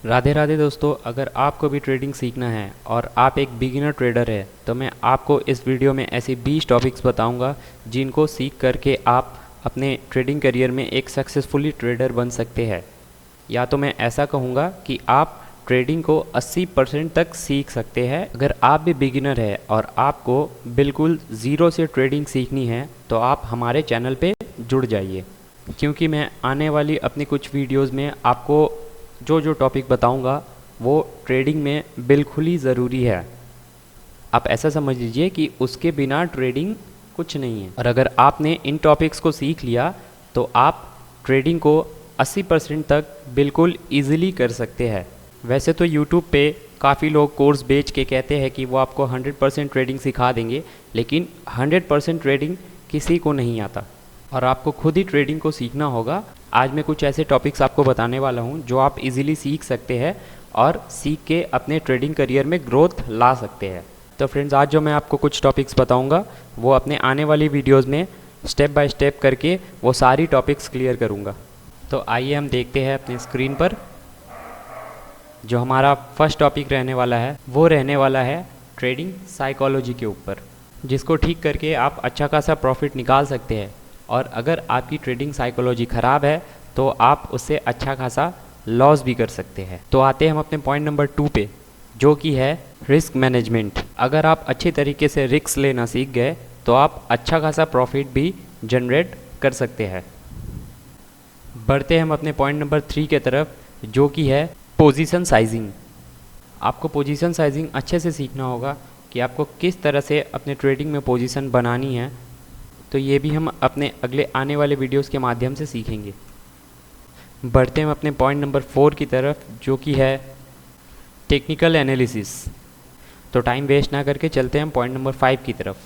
राधे राधे दोस्तों, अगर आपको भी ट्रेडिंग सीखना है और आप एक बिगिनर ट्रेडर है तो मैं आपको इस वीडियो में ऐसे 20 टॉपिक्स बताऊंगा जिनको सीख करके आप अपने ट्रेडिंग करियर में एक सक्सेसफुली ट्रेडर बन सकते हैं। या तो मैं ऐसा कहूँगा कि आप ट्रेडिंग को 80% तक सीख सकते हैं। अगर आप भी बिगिनर है और आपको बिल्कुल ज़ीरो से ट्रेडिंग सीखनी है तो आप हमारे चैनल पे जुड़ जाइए, क्योंकि मैं आने वाली अपनी कुछ वीडियोस में आपको जो जो टॉपिक बताऊंगा वो ट्रेडिंग में बिल्कुल ही ज़रूरी है। आप ऐसा समझ लीजिए कि उसके बिना ट्रेडिंग कुछ नहीं है। और अगर आपने इन टॉपिक्स को सीख लिया तो आप ट्रेडिंग को 80% तक बिल्कुल ईजिली कर सकते हैं। वैसे तो यूट्यूब पे काफ़ी लोग कोर्स बेच के कहते हैं कि वो आपको 100% ट्रेडिंग सिखा देंगे, लेकिन 100% ट्रेडिंग किसी को नहीं आता और आपको खुद ही ट्रेडिंग को सीखना होगा। आज मैं कुछ ऐसे टॉपिक्स आपको बताने वाला हूं जो आप इजीली सीख सकते हैं और सीख के अपने ट्रेडिंग करियर में ग्रोथ ला सकते हैं। तो फ्रेंड्स, आज जो मैं आपको कुछ टॉपिक्स बताऊंगा वो अपने आने वाली वीडियोस में स्टेप बाय स्टेप करके वो सारी टॉपिक्स क्लियर करूंगा। तो आइए हम देखते हैं अपने स्क्रीन पर। जो हमारा फर्स्ट टॉपिक रहने वाला है वो रहने वाला है ट्रेडिंग साइकोलॉजी के ऊपर, जिसको ठीक करके आप अच्छा खासा प्रॉफिट निकाल सकते हैं। और अगर आपकी ट्रेडिंग साइकोलॉजी ख़राब है तो आप उससे अच्छा खासा लॉस भी कर सकते हैं। तो आते हैं हम अपने पॉइंट नंबर 2 पे, जो कि है रिस्क मैनेजमेंट। अगर आप अच्छे तरीके से रिस्क लेना सीख गए तो आप अच्छा खासा प्रॉफिट भी जनरेट कर सकते हैं। बढ़ते हैं हम अपने पॉइंट नंबर 3 के तरफ, जो कि है पोजीशन साइजिंग। आपको पोजीशन साइजिंग अच्छे से सीखना होगा कि आपको किस तरह से अपने ट्रेडिंग में पोजीशन बनानी है। तो ये भी हम अपने अगले आने वाले वीडियोस के माध्यम से सीखेंगे। बढ़ते हैं हम अपने पॉइंट नंबर 4 की तरफ, जो कि है टेक्निकल एनालिसिस। तो टाइम वेस्ट ना करके चलते हैं हम पॉइंट नंबर 5 की तरफ,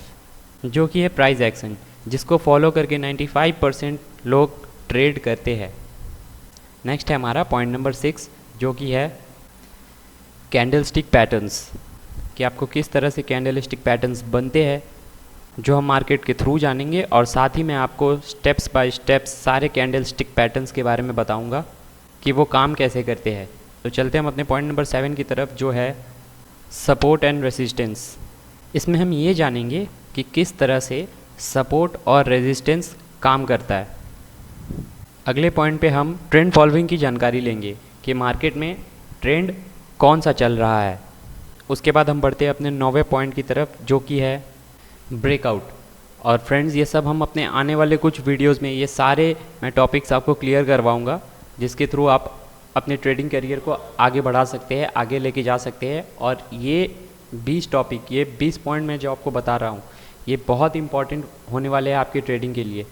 जो कि है प्राइस एक्शन, जिसको फॉलो करके 95% लोग ट्रेड करते हैं। नेक्स्ट है हमारा पॉइंट नंबर 6, जो कि है कैंडल स्टिक पैटर्न्स, कि आपको किस तरह से कैंडल स्टिक पैटर्न्स बनते हैं, जो हम मार्केट के थ्रू जानेंगे। और साथ ही मैं आपको स्टेप्स बाय स्टेप्स सारे कैंडल स्टिक पैटर्न्स के बारे में बताऊंगा कि वो काम कैसे करते हैं। तो चलते हैं हम अपने पॉइंट नंबर 7 की तरफ, जो है सपोर्ट एंड रेजिस्टेंस। इसमें हम ये जानेंगे कि किस तरह से सपोर्ट और रेजिस्टेंस काम करता है। अगले पॉइंट पे हम ट्रेंड फॉलोइंग की जानकारी लेंगे कि मार्केट में ट्रेंड कौन सा चल रहा है। उसके बाद हम बढ़ते हैं अपने 9वें पॉइंट की तरफ, जो कि है ब्रेकआउट। और फ्रेंड्स, ये सब हम अपने आने वाले कुछ वीडियोस में ये सारे मैं टॉपिक्स आपको क्लियर करवाऊंगा, जिसके थ्रू आप अपने ट्रेडिंग करियर को आगे बढ़ा सकते हैं, आगे लेके जा सकते हैं। और ये 20 टॉपिक, ये 20 पॉइंट मैं जो आपको बता रहा हूँ, ये बहुत इंपॉर्टेंट होने वाले हैं आपकी ट्रेडिंग के लिए।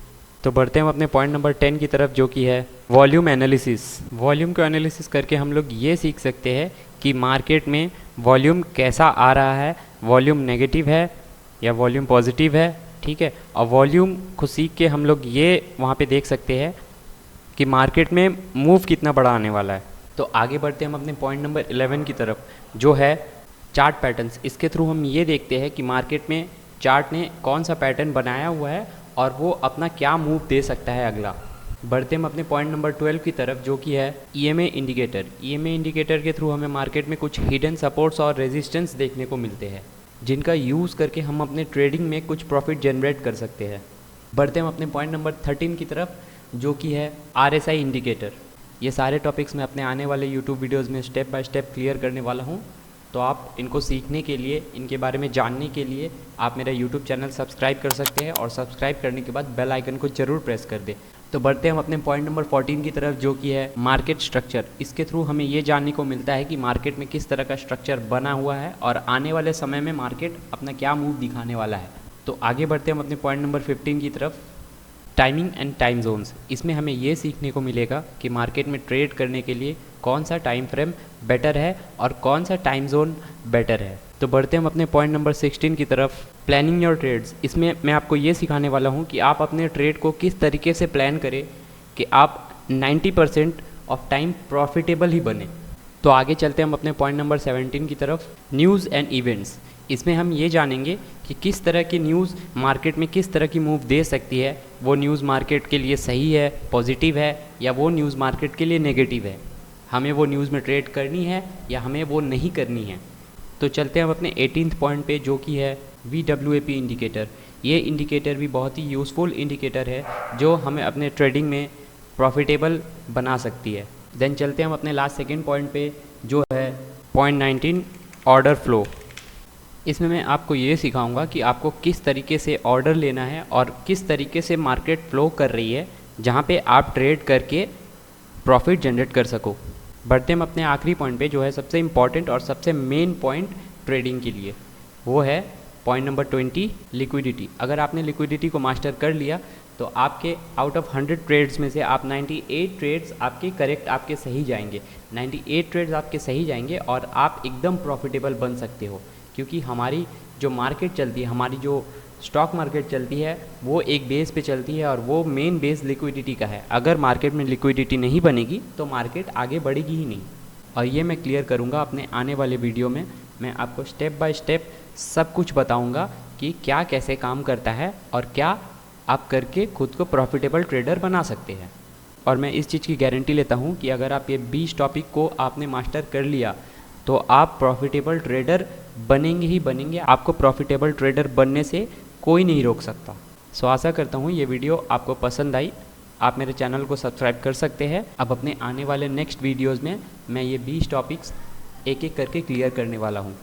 तो बढ़ते हैं हम अपने पॉइंट नंबर 10 की तरफ, जो कि है वॉल्यूम एनालिसिस। वॉल्यूम को एनालिसिस करके हम लोग ये सीख सकते हैं कि मार्केट में वॉल्यूम कैसा आ रहा है, वॉल्यूम नेगेटिव है या वॉल्यूम पॉजिटिव है, ठीक है। और वॉल्यूम को सीख के हम लोग ये वहाँ पे देख सकते हैं कि मार्केट में मूव कितना बड़ा आने वाला है। तो आगे बढ़ते हैं हम अपने पॉइंट नंबर 11 की तरफ, जो है चार्ट पैटर्न्स। इसके थ्रू हम ये देखते हैं कि मार्केट में चार्ट ने कौन सा पैटर्न बनाया हुआ है और वो अपना क्या मूव दे सकता है अगला। बढ़ते हम अपने पॉइंट नंबर 12 की तरफ, जो कि है ईएमए इंडिकेटर। ईएमए इंडिकेटर के थ्रू हमें मार्केट में कुछ हिडन सपोर्ट्स और रेजिस्टेंस देखने को मिलते हैं, जिनका यूज़ करके हम अपने ट्रेडिंग में कुछ प्रॉफिट जनरेट कर सकते हैं। बढ़ते हम अपने पॉइंट नंबर 13 की तरफ, जो कि है आरएसआई इंडिकेटर। ये सारे टॉपिक्स मैं अपने आने वाले यूट्यूब वीडियोज़ में स्टेप बाय स्टेप क्लियर करने वाला हूँ। तो आप इनको सीखने के लिए, इनके बारे में जानने के लिए आप मेरा यूट्यूब चैनल सब्सक्राइब कर सकते हैं और सब्सक्राइब करने के बाद बेल आइकन को ज़रूर प्रेस कर दें। तो बढ़ते हम अपने पॉइंट नंबर 14 की तरफ, जो कि है मार्केट स्ट्रक्चर। इसके थ्रू हमें ये जानने को मिलता है कि मार्केट में किस तरह का स्ट्रक्चर बना हुआ है और आने वाले समय में मार्केट अपना क्या मूव दिखाने वाला है। तो आगे बढ़ते हम अपने पॉइंट नंबर 15 की तरफ, टाइमिंग एंड टाइम जोन्स। इसमें हमें ये सीखने को मिलेगा कि मार्केट में ट्रेड करने के लिए कौन सा टाइम फ्रेम बेटर है और कौन सा टाइम जोन बेटर है। तो बढ़ते हम अपने पॉइंट नंबर 16 की तरफ, प्लानिंग योर ट्रेड्स। इसमें मैं आपको ये सिखाने वाला हूँ कि आप अपने ट्रेड को किस तरीके से प्लान करें कि आप 90% ऑफ टाइम प्रॉफिटेबल ही बने। तो आगे चलते हम अपने पॉइंट नंबर 17 की तरफ, न्यूज़ एंड इवेंट्स। इसमें हम ये जानेंगे कि किस तरह की न्यूज़ मार्केट में किस तरह की मूव दे सकती है। वो न्यूज़ मार्केट के लिए सही है, पॉजिटिव है, या वो न्यूज़ मार्केट के लिए नेगेटिव है। हमें वो न्यूज़ में ट्रेड करनी है या हमें वो नहीं करनी है। तो चलते हैं हम अपने 18th पॉइंट पे, जो कि है VWAP इंडिकेटर। ये इंडिकेटर भी बहुत ही यूज़फुल इंडिकेटर है जो हमें अपने ट्रेडिंग में प्रॉफिटेबल बना सकती है। देन चलते हैं हम अपने लास्ट सेकेंड पॉइंट पे, जो है पॉइंट 19 ऑर्डर फ्लो। इसमें मैं आपको ये सिखाऊंगा कि आपको किस तरीके से ऑर्डर लेना है और किस तरीके से मार्केट फ्लो कर रही है जहाँ पे आप ट्रेड करके प्रॉफिट जनरेट कर सको। बढ़ते हम अपने आखिरी पॉइंट पे, जो है सबसे इम्पॉर्टेंट और सबसे मेन पॉइंट ट्रेडिंग के लिए, वो है पॉइंट नंबर 20 लिक्विडिटी। अगर आपने लिक्विडिटी को मास्टर कर लिया तो आपके आउट ऑफ 100 ट्रेड्स में से आप 98 ट्रेड्स आपके करेक्ट, आपके सही जाएंगे। 98 ट्रेड्स आपके सही जाएंगे और आप एकदम प्रॉफिटेबल बन सकते हो, क्योंकि हमारी जो मार्केट चलती है, हमारी जो स्टॉक मार्केट चलती है, वो एक बेस पे चलती है और वो मेन बेस लिक्विडिटी का है। अगर मार्केट में लिक्विडिटी नहीं बनेगी तो मार्केट आगे बढ़ेगी ही नहीं। और ये मैं क्लियर करूँगा अपने आने वाले वीडियो में। मैं आपको स्टेप बाय स्टेप सब कुछ बताऊँगा कि क्या कैसे काम करता है और क्या आप करके खुद को प्रॉफिटेबल ट्रेडर बना सकते हैं। और मैं इस चीज़ की गारंटी लेता हूँ कि अगर आप ये 20 टॉपिक को आपने मास्टर कर लिया तो आप प्रॉफिटेबल ट्रेडर बनेंगे ही बनेंगे। आपको प्रॉफिटेबल ट्रेडर बनने से कोई नहीं रोक सकता। सो आशा करता हूँ ये वीडियो आपको पसंद आई। आप मेरे चैनल को सब्सक्राइब कर सकते हैं। अब अपने आने वाले नेक्स्ट वीडियोज़ में मैं ये 20 टॉपिक्स एक एक करके क्लियर करने वाला हूँ।